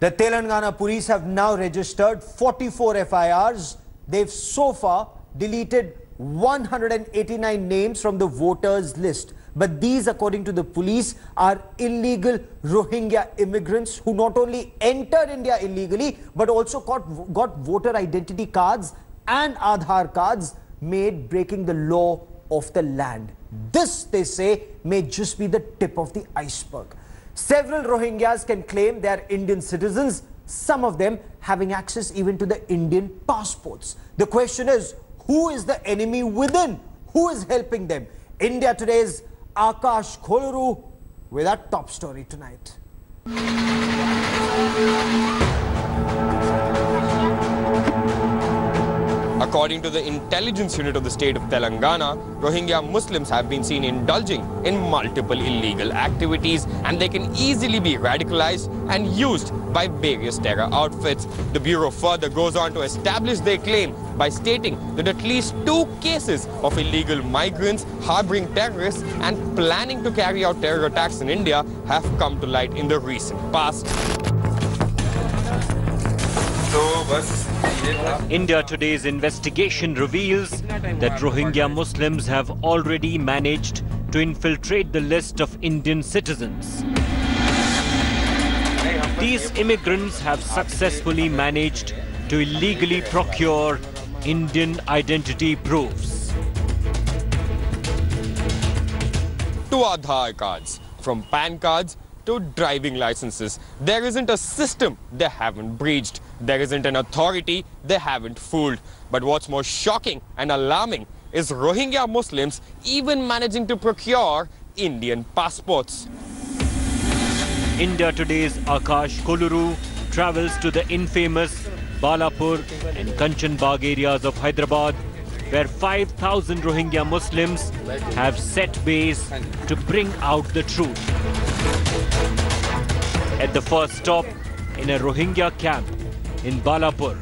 The Telangana police have now registered 44 FIRs. They've so far deleted 189 names from the voters list. But these, according to the police, are illegal Rohingya immigrants who not only entered India illegally, but also got voter identity cards and Aadhaar cards made, breaking the law of the land. This, they say, may just be the tip of the iceberg. Several Rohingyas can claim they are Indian citizens, some of them having access even to the Indian passports. The question is, who is the enemy within? Who is helping them? India Today's Akash Koluru with our top story tonight. According to the intelligence unit of the state of Telangana, Rohingya Muslims have been seen indulging in multiple illegal activities, and they can easily be radicalized and used by various terror outfits. The Bureau further goes on to establish their claim by stating that at least 2 cases of illegal migrants harboring terrorists and planning to carry out terror attacks in India have come to light in the recent past. India Today's investigation reveals that Rohingya Muslims have already managed to infiltrate the list of Indian citizens. These immigrants have successfully managed to illegally procure Indian identity proofs. To Aadhaar cards, from PAN cards to driving licenses. There isn't a system they haven't breached. There isn't an authority they haven't fooled. But what's more shocking and alarming is Rohingya Muslims even managing to procure Indian passports. India Today's Akash Koluru travels to the infamous Balapur and Kanchanbag areas of Hyderabad, where 5,000 Rohingya Muslims have set base to bring out the truth. At the first stop, in a Rohingya camp in Balapur,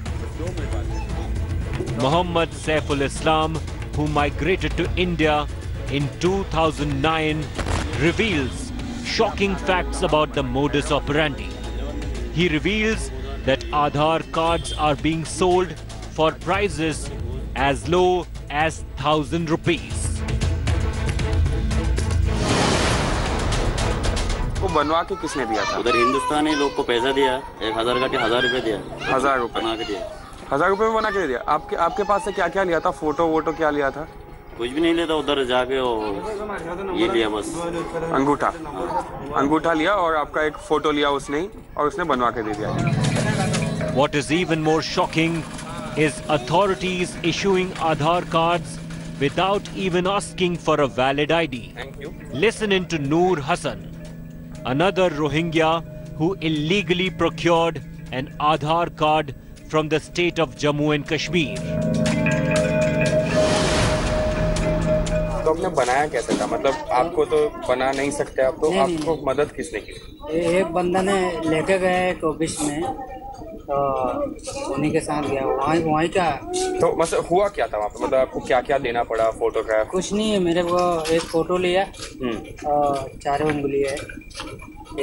Muhammad Saiful Islam, who migrated to India in 2009, reveals shocking facts about the modus operandi. He reveals that Aadhaar cards are being sold for prices as low as 1,000 rupees. वो बनवा के किसने दिया था? उधर हिंदुस्तानी लोग को पैसा दिया, 1,000 का 1,000 रुपए दिया। 1,000 रुपए बना के दिया। 1,000 रुपए में बना के दिया। आपके पास से क्या लिया था? फोटो क्या लिया था? कुछ भी नहीं लेता, उधर जाके ये लिया बस। अंगूठा लिया और आपका एक फोटो लिया उसने ही, और उसने बनवा के दे दिया। What is even more shocking is authorities issuing Aadhaar cards without even asking for a valid ID. Thank you. Listen in to Noor Hassan, another Rohingya who illegally procured an Aadhaar card from the state of Jammu and Kashmir. तो आपने बनाया कैसे था? मतलब आपको तो बना नहीं सकते आप, तो आपको मदद किसने की? एक बंदा ने लेके गया एक ऑफिस में, तो उन्हीं के साथ गया। वहीं का तो मतलब हुआ क्या था वहाँ पे? मतलब आपको क्या देना पड़ा? फोटोग्राफ? कुछ नहीं है, मेरे को एक फोटो लिया और 4 उंगली है,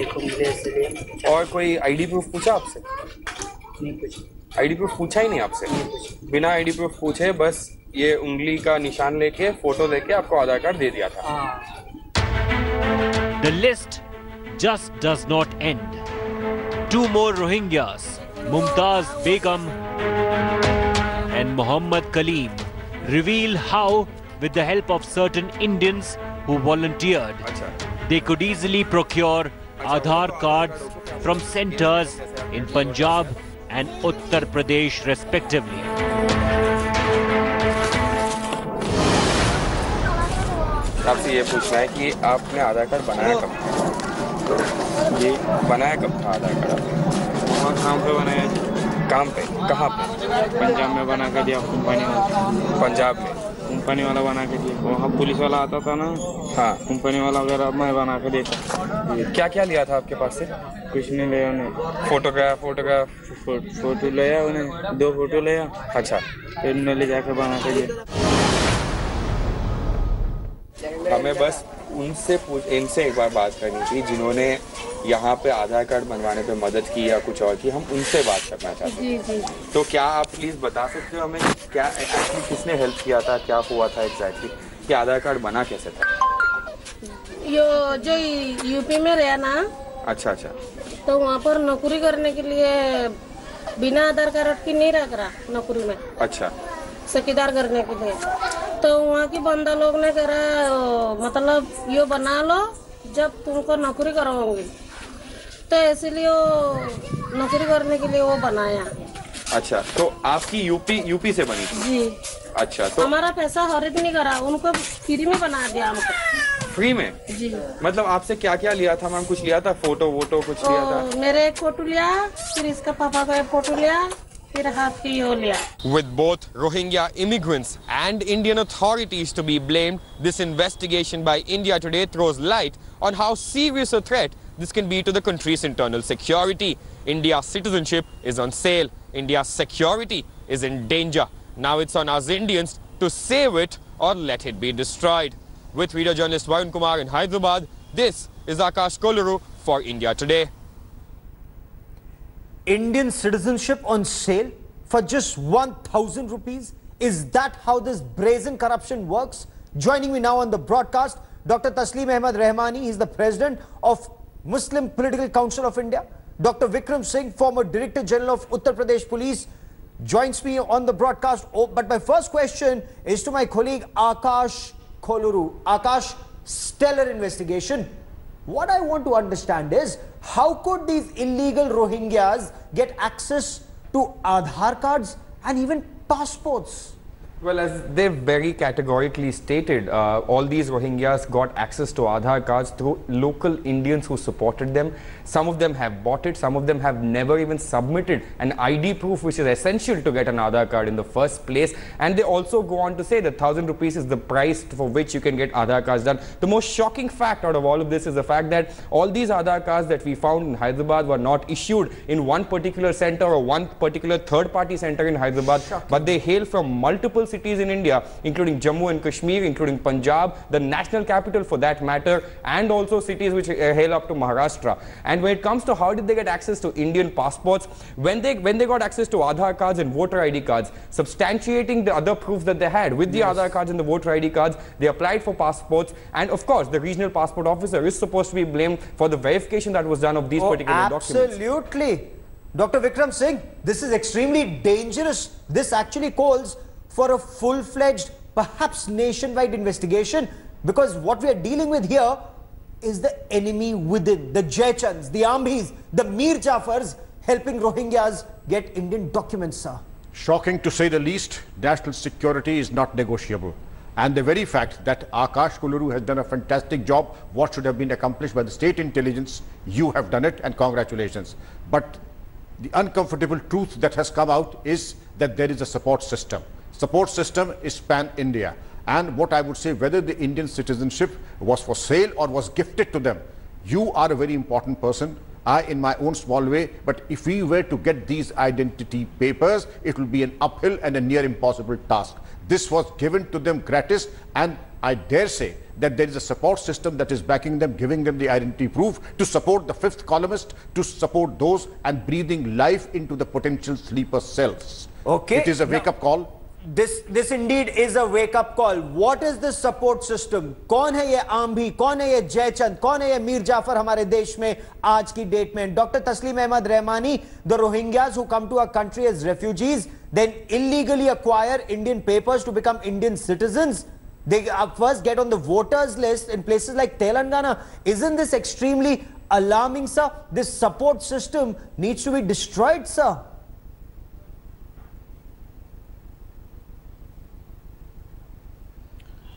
1 उंगली ऐसे लिया। और कोई आईडी प्रूफ पूछा आपसे? नहीं, कुछ आईडी प्रूफ पूछा ही नहीं आपसे? बिना आईडी प्रूफ पूछे बस ये उंगली का निशान लेके, फोटो लेके आपको आधार कार्ड दे दिया था। The list just does not end. 2 more Rohingyas, Mumtaz Begum and Muhammad Kaleem, reveal how, with the help of certain Indians who volunteered, they could easily procure Aadhaar cards from centers in Punjab and Uttar Pradesh respectively. आपसे ये पूछना है कि आपने आधार card बनाया कब? ये बनाया कब था आधार कार्ड? और काम पे बनाया? काम पे? कहाँ पे? पंजाब में बना के दिया, कंपनी वाला। पंजाब में कंपनी वाला बना के दिया। वहाँ पुलिस वाला आता था ना, हाँ, कंपनी वाला वगैरह मैं बना के देता। क्या लिया था आपके पास से? कुछ नहीं लिया उन्हें। फोटोग्राफ फोटो लिया उन्हें, 2 फोटो लिया। अच्छा, फिर उन्हें ले जाके बना के दिया। हमें बस इनसे एक बार बात करनी थी जिन्होंने यहाँ पे आधार कार्ड बनवाने पे मदद की या कुछ और की, हम उनसे बात करना चाहते हैं। जी जी। तो क्या आप प्लीज बता सकते हो हमें क्या एक्चुअली किसने हेल्प किया था, क्या हुआ था एग्जैक्टली, कि आधार कार्ड बना कैसे था? यो जो यूपी में रहा ना, अच्छा अच्छा। तो वहाँ पर नौकरी करने के लिए बिना आधार कार्ड की नहीं रख रहा नौकरी में। अच्छा। चौकीदार करने के लिए, तो वहाँ की बंदा लोग ने करा मतलब यो बना लो जब तुमको नौकरी करवाऊंगी, तो इसीलिए वो नौकरी करने के लिए वो बनाया। अच्छा, तो आपकी यूपी से बनी थी? जी। अच्छा, तो हमारा पैसा खरीद नहीं करा, उनको फ्री में बना दिया हमको। फ्री में? जी। मतलब आपसे क्या क्या लिया था मैम? कुछ लिया था, फोटो वोटो कुछ लिया था? मेरे एक फोटो लिया, फिर इसका पापा का एक फोटो लिया, फिर हाथ की यो लिया। With both Rohingya immigrants and Indian authorities to be blamed, this investigation by India today throws light on how serious a threat this can be to the country's internal security. India's citizenship is on sale. India's security is in danger. Now it's on us Indians to save it or let it be destroyed. With video journalist Varun Kumar in Hyderabad, this is Akash Koluru for India Today. Indian citizenship on sale for just 1,000 rupees? Is that how this brazen corruption works? Joining me now on the broadcast, Dr. Taslim Ahmed Rahmani. He's the president of Muslim Political Council of India. Dr. Vikram Singh, former Director General of Uttar Pradesh Police, joins me on the broadcast. But my first question is to my colleague Akash Koluru. Akash, stellar investigation. What I want to understand is, how could these illegal Rohingyas get access to Aadhaar cards and even passports? Well, as they've very categorically stated, all these Rohingyas got access to Aadhaar cards through local Indians who supported them. Some of them have bought it, some of them have never even submitted an ID proof, which is essential to get an Aadhaar card in the first place. And they also go on to say that 1,000 rupees is the price for which you can get Aadhaar cards done. The most shocking fact out of all of this is the fact that all these Aadhaar cards that we found in Hyderabad were not issued in one particular center or one particular third-party center in Hyderabad, but they hail from multiple cities in India, including Jammu and Kashmir, including Punjab, the national capital for that matter, and also cities which hail up to Maharashtra. And when it comes to how did they get access to Indian passports, when they got access to Aadhaar cards and voter ID cards, substantiating the other proofs that they had with the Aadhaar cards and the voter ID cards, they applied for passports, and of course the regional passport officer is supposed to be blamed for the verification that was done of these particular documents. Absolutely. Dr. Vikram Singh, this is extremely dangerous. This actually calls for a full-fledged, perhaps nationwide investigation, because what we are dealing with here is the enemy within, the Jaychans, the Ambis, the Mir Jafars helping Rohingyas get Indian documents, sir. Shocking to say the least. National security is not negotiable. And the very fact that Akash Koluru has done a fantastic job, what should have been accomplished by the state intelligence, you have done it, and congratulations. But the uncomfortable truth that has come out is that there is a support system. Support system is pan-India. And what I would say, whether the Indian citizenship was for sale or was gifted to them, you are a very important person, I in my own small way, but if we were to get these identity papers, it will be an uphill and a near impossible task. This was given to them gratis, and I dare say that there is a support system that is backing them, giving them the identity proof to support the fifth columnist, to support those, and breathing life into the potential sleeper cells. Okay. It is a wake-up call. This indeed is a wake-up call. What is this support system? कौन है ये आम्भी, कौन है ये जयचंद, कौन है ये मीर जाफर हमारे देश में आज की डेट में? Dr. Taslim Ahmed Rahmani, the Rohingyas who come to our country as refugees, then illegally acquire Indian papers to become Indian citizens. They first get on the voters list in places like Telangana. Isn't this extremely alarming, sir? This support system needs to be destroyed, sir.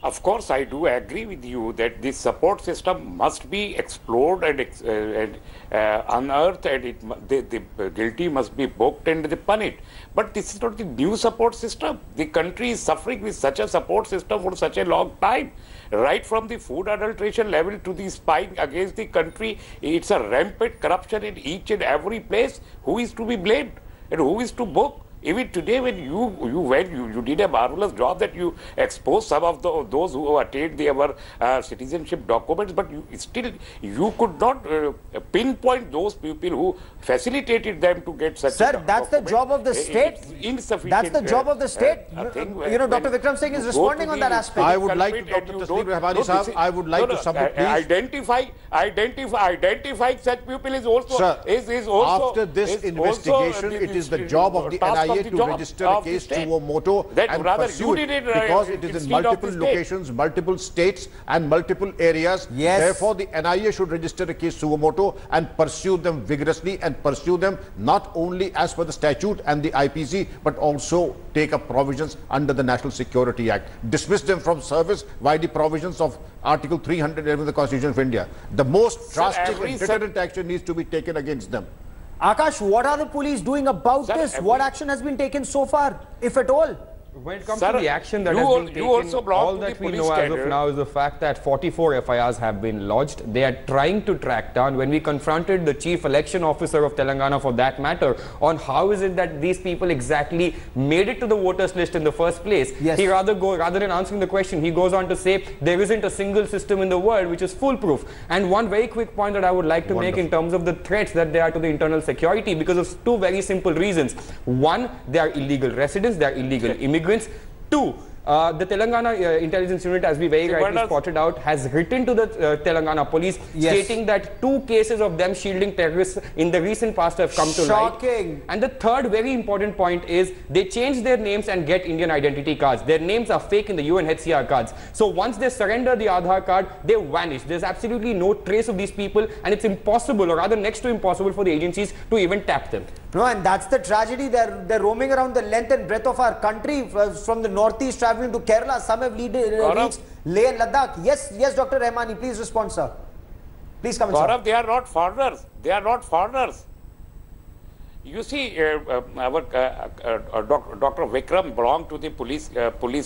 Of course, I do agree with you that this support system must be explored and unearthed, and the guilty must be booked and punished. But this is not the new support system. The country is suffering with such a support system for such a long time. Right from the food adulteration level to the spying against the country, it's a rampant corruption in each and every place. Who is to be blamed and who is to book? Even today, when you did a marvelous job that you exposed some of those who attained their citizenship documents, but you could not pinpoint those people who facilitated them to get such. Sir, that's the job of the state. Insufficient. That's the job of the state. You know, Dr. Vikram Singh is responding on that aspect. I would like to, Dr. Tasneem Rahmani Sahab, I would like to submit, please. Identifying such people is also. Sir, is also after this investigation, it is the job of the NIA to register a case suo moto and pursue it, because it is in multiple locations, multiple states and multiple areas. Yes. Therefore, the NIA should register a case suo moto and pursue them vigorously, and pursue them not only as per the statute and the IPC, but also take up provisions under the National Security Act. Dismiss them from service by the provisions of Article 311 of the Constitution of India. The most drastic and deterrent action needs to be taken against them. Akash, what are the police doing about this? What action has been taken so far, if at all? When it comes to the action that has been taken, all that we know as of now is the fact that 44 FIRs have been lodged. They are trying to track down. When we confronted the chief election officer of Telangana, for that matter, on how is it that these people exactly made it to the voters list in the first place, yes, he rather than answering the question, he goes on to say there isn't a single system in the world which is foolproof. And one very quick point that I would like to make in terms of the threats that they are to the internal security, because of two very simple reasons. One, they are illegal residents, they are illegal immigrants. Two, the Telangana intelligence unit, as we very rightly spotted out, has written to the Telangana police, stating that 2 cases of them shielding terrorists in the recent past have come to light. And the third very important point is they change their names and get Indian identity cards. Their names are fake in the UNHCR cards. So once they surrender the Aadhaar card, they vanish. There's absolutely no trace of these people, and it's impossible, or rather next to impossible, for the agencies to even tap them. No, and that's the tragedy. They're roaming around the length and breadth of our country, from the northeast traveling to Kerala. Some have reached Leh and Ladakh. Yes, Dr. Rahmani, please respond, sir. Please come in, sir. Gaurav, they are not foreigners. They are not foreigners. You see, our Dr. Vikram belonged to the police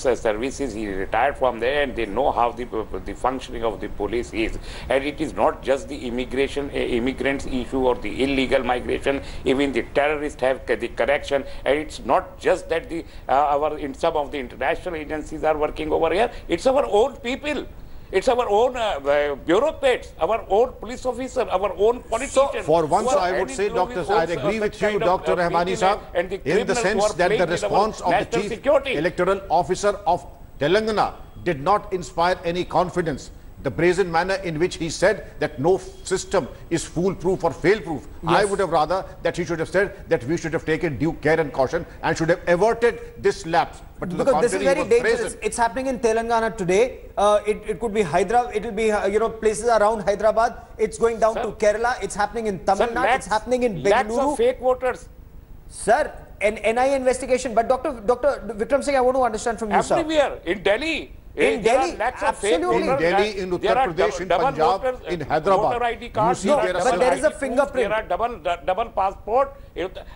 services. He retired from there, and they know how the functioning of the police is. And it is not just the immigrants issue or the illegal migration. Even the terrorists have the correction. And it's not just that some of the international agencies are working over here. It's our own people. It's our own bureaucrats, our own police officer, our own politicians. For once, I would say, I agree with you, Dr. Rahmani Sahab, in the sense that the response of the Chief Electoral Officer of Telangana did not inspire any confidence. The brazen manner in which he said that no system is foolproof or fail-proof. Yes. I would have rather that he should have said that we should have taken due care and caution and should have averted this lapse. But to because this is very dangerous. Brazen. It's happening in Telangana today. It could be Hyderabad. It will be places around Hyderabad. It's going down to Kerala. It's happening in Tamil Nadu. It's happening in Bengaluru. Lakhs of fake voters. Sir, an NIA investigation. But Dr. Vikram Singh, I want to understand from you, sir. Everywhere in Delhi. In Delhi, absolutely. In Delhi, in Uttar Pradesh, in Punjab, in Hyderabad, you see but there is a fingerprint. There are double passport.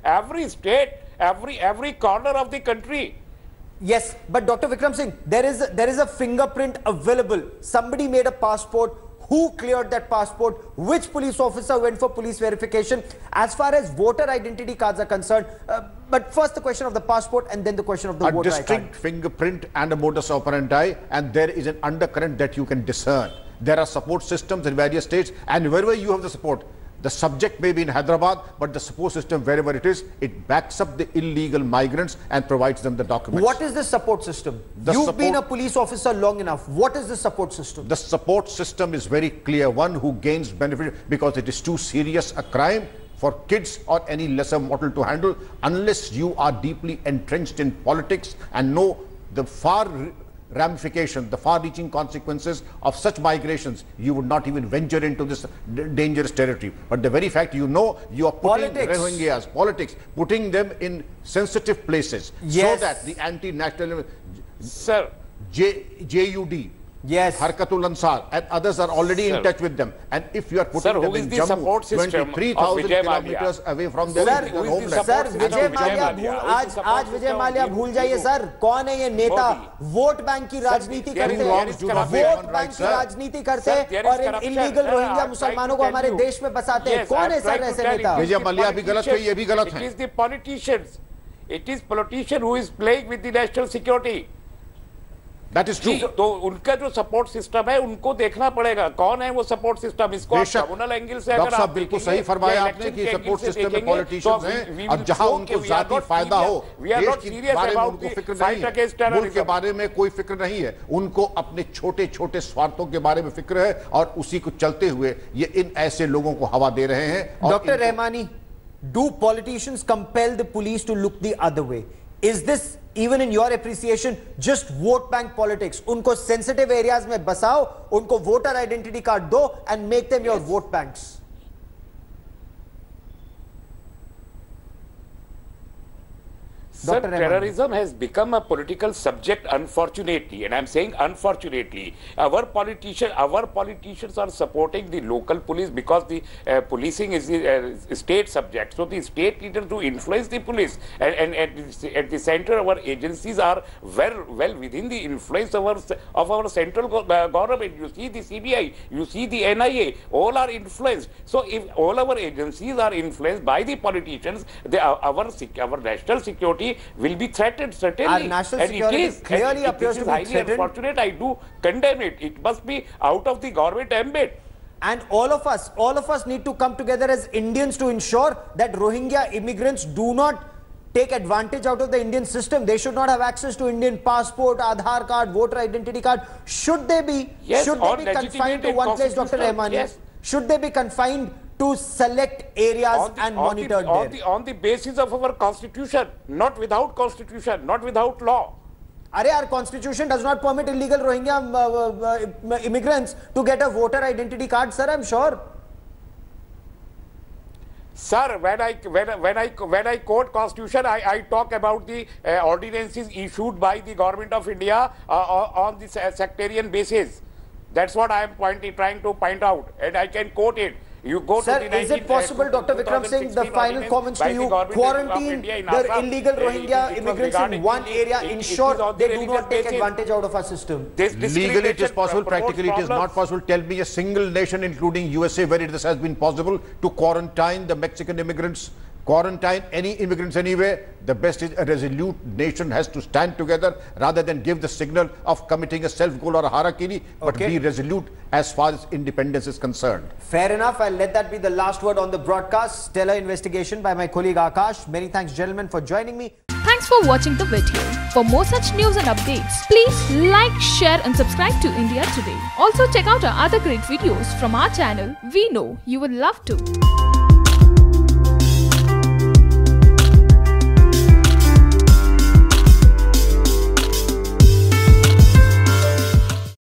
Every state, every corner of the country. Yes, but Dr. Vikram Singh, there is a fingerprint available. Somebody made a passport. Who cleared that passport? Which police officer went for police verification? As far as voter identity cards are concerned, but first the question of the passport and then the question of the voter ID card. A distinct fingerprint and a modus operandi, and there is an undercurrent that you can discern. There are support systems in various states, and wherever you have the support, the subject may be in Hyderabad, but the support system, wherever it is, it backs up the illegal migrants and provides them the documents. What is the support system? You've been a police officer long enough. What is the support system? The support system is very clear. One who gains benefit because it is too serious a crime for kids or any lesser mortal to handle, unless you are deeply entrenched in politics and know the ramifications, the far-reaching consequences of such migrations, you would not even venture into this dangerous territory. But the very fact you know you are putting Rohingyas, politics, putting them in sensitive places, so that the anti-national JUD, Harkatul Ansar and others are already in touch with them. And if you are putting them in Jammu, 23,000 kilometers away from their homeland. Sir, Vijay Mallya, आज विजय माल्या भूल जाइए sir, कौन है ये नेता? Vote bank की राजनीति करते हैं, वोट बैंक की राजनीति करते हैं और इन इलीगल रोहिंग्या मुसलमानों को हमारे देश में बसाते हैं. कौन है सर ऐसे नेता? विजय माल्या भी गलत है, ये भी गलत है. It is the politicians. It is politician who is playing with the national security. That is true. तो उनका जो सपोर्ट सिस्टम है उनको देखना पड़ेगा कौन है वो सपोर्ट सिस्टम इसको कम्युनल एंगल से अगर आप बिल्कुल सही फरमाया आपने कि सपोर्ट सिस्टम में पॉलिटिशियंस हैं और जहां उनको जाती फायदा हो देश के बारे में उनको फिक्र नहीं है मुल्क के बारे में कोई फिक्र नहीं है उनको अपने छोटे छोटे स्वार्थों के बारे में फिक्र है और उसी को चलते हुए ये इन ऐसे लोगों को हवा दे रहे हैं. Doctor Rahmani, do politicians compel the police to look the other way? Is this, even in your appreciation, just vote bank politics? Unko sensitive areas mein basao, unko voter identity card do and make them your vote banks. Sir, terrorism has become a political subject, unfortunately, and I'm saying unfortunately. Our politicians are supporting the local police because the policing is the state subject. So the state leaders do influence the police, and at the center, our agencies are well within the influence of our central government. You see the CBI, you see the NIA, all are influenced. So if all our agencies are influenced by the politicians, our national security will be threatened, certainly. Our national security clearly appears to be threatened. Highly unfortunate. I do condemn it. It must be out of the government ambit. And all of us need to come together as Indians to ensure that Rohingya immigrants do not take advantage out of the Indian system. They should not have access to Indian passport, Aadhaar card, voter identity card. Should they be confined to one place, Dr. Rahmani? Yes. Should they be confined to select areas and monitored there? On the basis of our constitution, not without constitution, not without law. Our constitution does not permit illegal Rohingya immigrants to get a voter identity card, sir, I'm sure. Sir, when I quote constitution, I talk about the ordinances issued by the government of India on the sectarian basis. That's what I am trying to point out, and I can quote it. You go Sir, to the is it possible, Dr. Vikram Singh, the final comments to you, quarantine the illegal Rohingya immigrants in one area, ensure they do not take advantage out of our system? Legally it is possible, practically it is not possible. Tell me a single nation, including USA, where this has been possible to quarantine the Mexican immigrants, quarantine any immigrants anywhere. The best is a resolute nation has to stand together rather than give the signal of committing a self-goal or a harakiri, but be resolute as far as independence is concerned. Fair enough. I'll let that be the last word on the broadcast. Stellar investigation by my colleague Akash. Many thanks, gentlemen, for joining me. Thanks for watching the video. For more such news and updates, please like, share and subscribe to India Today. Also check out our other great videos from our channel. We know you would love to.